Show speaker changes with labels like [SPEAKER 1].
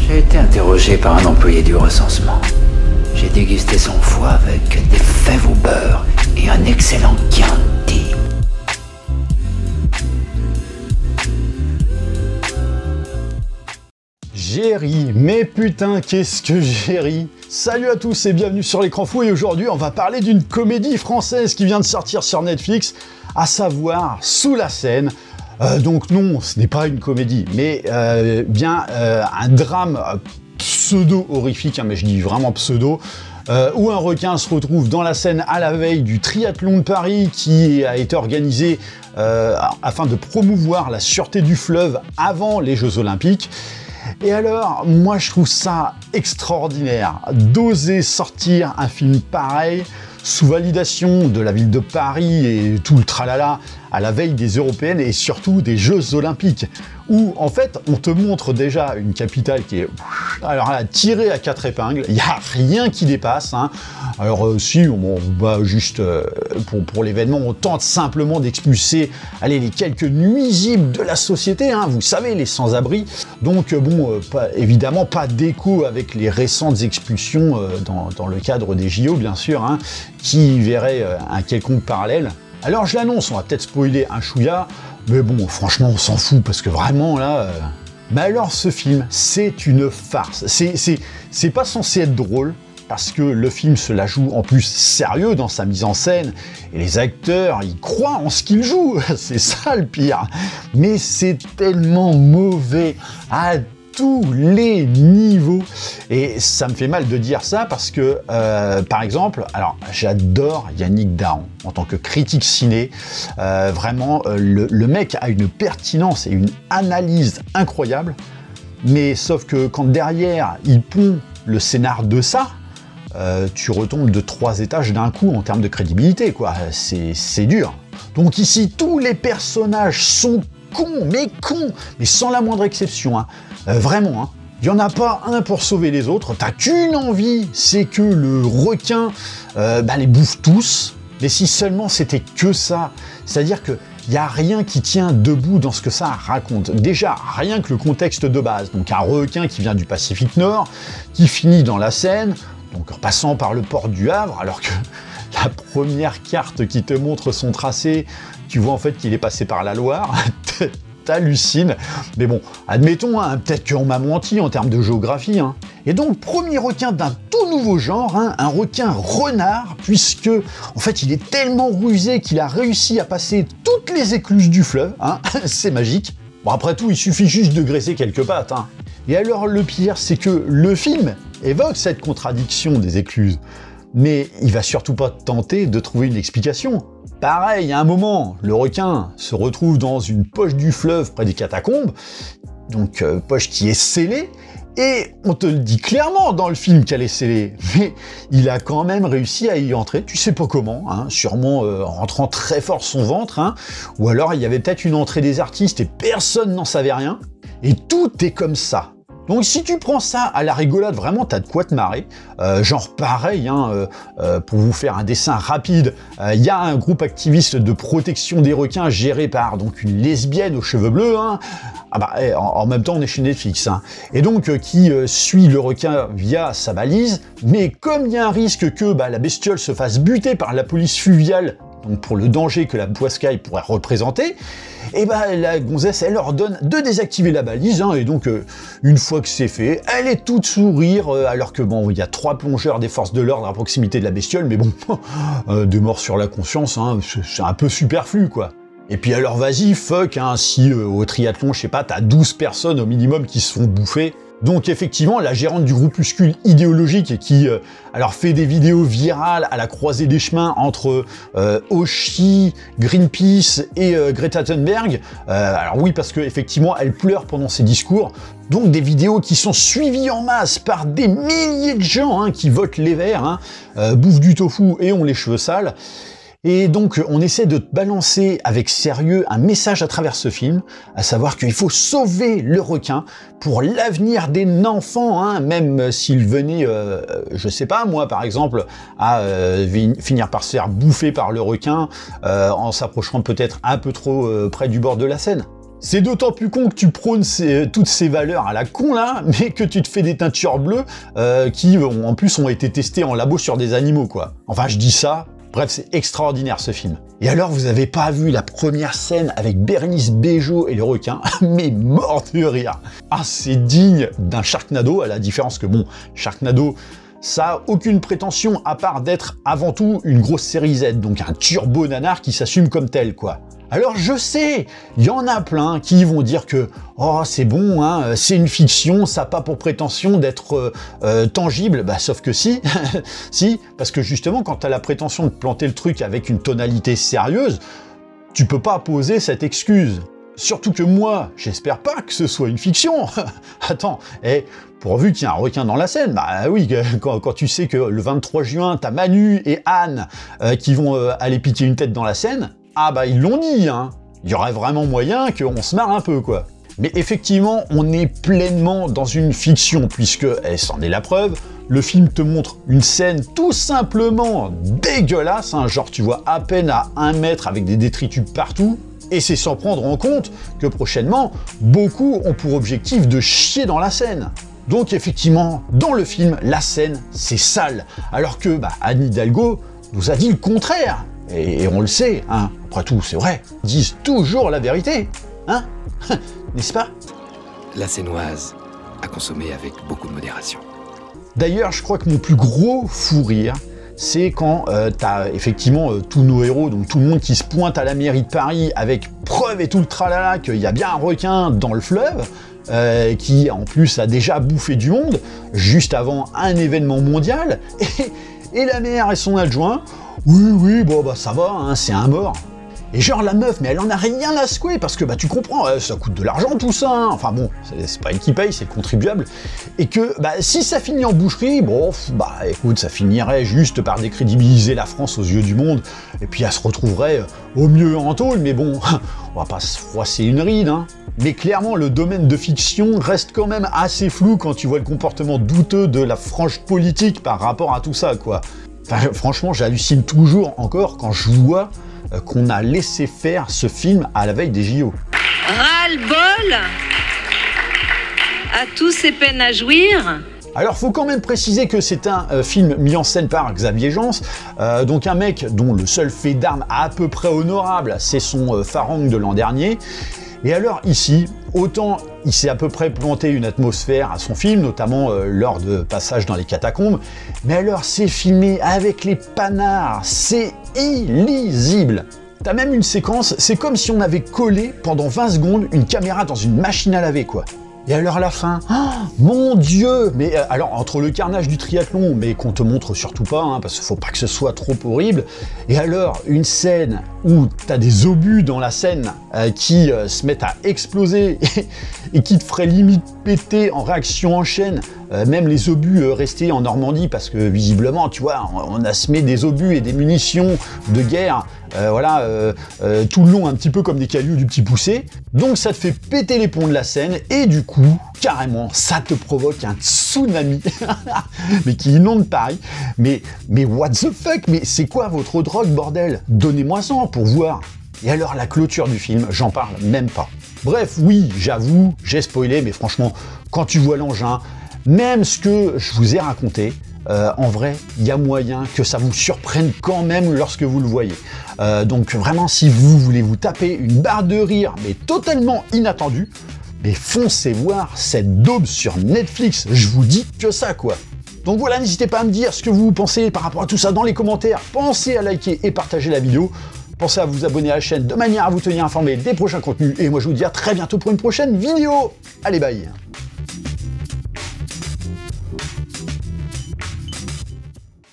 [SPEAKER 1] J'ai été interrogé par un employé du recensement. J'ai dégusté son foie avec des fèves au beurre et un excellent Chianti.
[SPEAKER 2] J'ai ri, mais putain, qu'est-ce que j'ai ri! Salut à tous et bienvenue sur l'écran fou, et aujourd'hui on va parler d'une comédie française qui vient de sortir sur Netflix, à savoir Sous la Seine. Donc non, ce n'est pas une comédie, mais bien un drame pseudo-horrifique, hein, mais je dis vraiment pseudo, où un requin se retrouve dans la Seine à la veille du triathlon de Paris qui a été organisé afin de promouvoir la sûreté du fleuve avant les Jeux Olympiques. Et alors, moi je trouve ça extraordinaire d'oser sortir un film pareil sous validation de la ville de Paris et tout le tralala à la veille des Européennes et surtout des Jeux Olympiques, où en fait on te montre déjà une capitale qui est alors là, tirée à quatre épingles, il n'y a rien qui dépasse, hein. Alors si on va juste pour l'événement, on tente simplement d'expulser les quelques nuisibles de la société, hein, vous savez, les sans-abri. Donc bon, évidemment pas d'écho avec les récentes expulsions dans le cadre des JO, bien sûr, hein, qui verraient un quelconque parallèle. Alors je l'annonce, on va peut-être spoiler un chouïa, mais bon, franchement, on s'en fout, parce que vraiment, là... Mais alors, ce film, c'est une farce. C'est pas censé être drôle, parce que le film se la joue en plus sérieux dans sa mise en scène, et les acteurs, ils croient en ce qu'ils jouent, c'est ça le pire. Mais c'est tellement mauvais à tous les niveaux, et ça me fait mal de dire ça parce que, par exemple, alors j'adore Yannick Dahan en tant que critique ciné, vraiment le mec a une pertinence et une analyse incroyable, mais sauf que quand derrière il pond le scénar de ça, tu retombes de 3 étages d'un coup en termes de crédibilité, quoi. C'est dur. Donc ici, tous les personnages sont cons, mais sans la moindre exception, hein. Vraiment, hein. Il n'y en a pas un pour sauver les autres, t'as qu'une envie, c'est que le requin les bouffe tous, mais si seulement c'était que ça, c'est-à-dire que il n'y a rien qui tient debout dans ce que ça raconte. Déjà, rien que le contexte de base, donc un requin qui vient du Pacifique Nord, qui finit dans la Seine, donc en passant par le port du Havre, alors que la première carte qui te montre son tracé, tu vois en fait qu'il est passé par la Loire, t'hallucines. Mais bon, admettons, hein, peut-être qu'on m'a menti en termes de géographie, hein. Et donc, premier requin d'un tout nouveau genre, hein, un requin renard, puisque, en fait, il est tellement rusé qu'il a réussi à passer toutes les écluses du fleuve, hein. C'est magique. Bon, après tout, il suffit juste de graisser quelques pattes, hein. Et alors, le pire, c'est que le film évoque cette contradiction des écluses, mais il va surtout pas tenter de trouver une explication. Pareil, à un moment, le requin se retrouve dans une poche du fleuve près des catacombes, donc poche qui est scellée, et on te le dit clairement dans le film qu'elle est scellée, mais il a quand même réussi à y entrer, tu sais pas comment, hein, sûrement en rentrant très fort son ventre, hein, ou alors il y avait peut-être une entrée des artistes et personne n'en savait rien, et tout est comme ça. Donc si tu prends ça à la rigolade, vraiment t'as de quoi te marrer. Genre pareil, hein, pour vous faire un dessin rapide, il y a un groupe activiste de protection des requins géré par donc une lesbienne aux cheveux bleus, hein. En même temps on est chez Netflix, hein. Et donc qui suit le requin via sa balise, mais comme il y a un risque que la bestiole se fasse buter par la police fluviale, donc pour le danger que la poiscaille pourrait représenter, et la gonzesse, elle ordonne de désactiver la balise, hein, et donc une fois que c'est fait, elle est toute sourire, alors que bon, il y a 3 plongeurs des forces de l'ordre à proximité de la bestiole, mais bon, des morts sur la conscience, hein, c'est un peu superflu, quoi. Et puis alors vas-y, fuck, hein, si au triathlon, je sais pas, t'as 12 personnes au minimum qui se font bouffer. Donc effectivement, la gérante du groupuscule idéologique qui alors fait des vidéos virales à la croisée des chemins entre Oshi, Greenpeace et Greta Thunberg. Alors oui, parce qu'effectivement, elle pleure pendant ses discours. Donc des vidéos qui sont suivies en masse par des milliers de gens, hein, qui votent les verts, hein, bouffent du tofu et ont les cheveux sales. Et donc on essaie de balancer avec sérieux un message à travers ce film, à savoir qu'il faut sauver le requin pour l'avenir des enfants, hein, même s'il venait, je sais pas moi par exemple, à finir par se faire bouffer par le requin en s'approchant peut-être un peu trop près du bord de la Seine. C'est d'autant plus con que tu prônes toutes ces valeurs à la con là, mais que tu te fais des teintures bleues qui en plus ont été testées en labo sur des animaux quoi. Enfin je dis ça, bref c'est extraordinaire ce film. Et alors vous avez pas vu la première scène avec Bérénice Bejo et le requin, mais mort de rire. Ah c'est digne d'un Sharknado, à la différence que bon, Sharknado ça a aucune prétention à part d'être avant tout une grosse série Z, donc un turbo nanar qui s'assume comme tel quoi. Alors je sais, il y en a plein qui vont dire que oh c'est bon, hein, c'est une fiction, ça n'a pas pour prétention d'être tangible, bah sauf que si, si, parce que justement quand tu as la prétention de planter le truc avec une tonalité sérieuse, tu peux pas poser cette excuse. Surtout que moi, j'espère pas que ce soit une fiction. Attends, pourvu qu'il y ait un requin dans la scène, bah oui, quand tu sais que le 23 juin, t'as Manu et Anne qui vont aller piquer une tête dans la Seine, ah bah ils l'ont dit, hein. Il y aurait vraiment moyen qu'on se marre un peu, quoi. Mais effectivement, on est pleinement dans une fiction, puisque, et c'en est la preuve, le film te montre une scène tout simplement dégueulasse, hein, genre tu vois à peine à 1 mètre avec des détritus partout, et c'est sans prendre en compte que prochainement, beaucoup ont pour objectif de chier dans la Seine. Donc effectivement, dans le film, la Seine, c'est sale, alors que Anne Hidalgo nous a dit le contraire. Et on le sait, hein, après tout, c'est vrai, ils disent toujours la vérité, hein, n'est-ce pas?
[SPEAKER 3] La Seinoise, à consommer avec beaucoup de modération.
[SPEAKER 2] D'ailleurs, je crois que mon plus gros fou rire, c'est quand t'as effectivement tous nos héros, donc tout le monde qui se pointe à la mairie de Paris avec preuve et tout le tralala qu'il y a bien un requin dans le fleuve, qui en plus a déjà bouffé du monde, juste avant un événement mondial, et la maire et son adjoint, oui, bon bah ça va, hein, c'est un mort. Et genre la meuf, mais elle en a rien à secouer, parce que tu comprends, ça coûte de l'argent tout ça, hein. Enfin bon, c'est pas elle qui paye, c'est le contribuable, et que si ça finit en boucherie, bon, écoute, ça finirait juste par décrédibiliser la France aux yeux du monde, et puis elle se retrouverait au mieux en tôle, mais bon, on va pas se froisser une ride, hein. Mais clairement, le domaine de fiction reste quand même assez flou quand tu vois le comportement douteux de la frange politique par rapport à tout ça, quoi. Enfin, franchement, j'hallucine toujours encore quand je vois qu'on a laissé faire ce film à la veille des JO.
[SPEAKER 4] Ras-le-bol à tous ces peines à jouir.
[SPEAKER 2] Alors, faut quand même préciser que c'est un film mis en scène par Xavier Jeance, donc un mec dont le seul fait d'armes à peu près honorable, c'est son Farang de l'an dernier. Et alors ici, autant il s'est à peu près planté une atmosphère à son film, notamment lors de passages dans les catacombes, mais alors c'est filmé avec les panards, c'est illisible. T'as même une séquence, c'est comme si on avait collé pendant 20 secondes une caméra dans une machine à laver, quoi. Et alors la fin, oh, mon Dieu! Mais alors entre le carnage du triathlon, mais qu'on te montre surtout pas, hein, parce qu'il faut pas que ce soit trop horrible, et alors une scène où t'as des obus dans la scène qui se mettent à exploser et qui te feraient limite péter en réaction en chaîne, même les obus restés en Normandie, parce que visiblement, tu vois, on a semé des obus et des munitions de guerre, tout le long un petit peu comme des cailloux du Petit Poucet. Donc ça te fait péter les ponts de la Seine et du coup, carrément, ça te provoque un tsunami mais qui inonde Paris. Mais what the fuck? Mais c'est quoi votre drogue, bordel? Donnez-moi ça pour voir. Et alors la clôture du film, j'en parle même pas. Bref, oui, j'avoue, j'ai spoilé, mais franchement, quand tu vois l'engin, même ce que je vous ai raconté, en vrai, il y a moyen que ça vous surprenne quand même lorsque vous le voyez. Donc vraiment, si vous voulez vous taper une barre de rire, mais totalement inattendue, mais foncez voir cette daube sur Netflix, je vous dis que ça, quoi. Donc voilà, n'hésitez pas à me dire ce que vous pensez par rapport à tout ça dans les commentaires. Pensez à liker et partager la vidéo. Pensez à vous abonner à la chaîne de manière à vous tenir informé des prochains contenus. Et moi, je vous dis à très bientôt pour une prochaine vidéo. Allez, bye!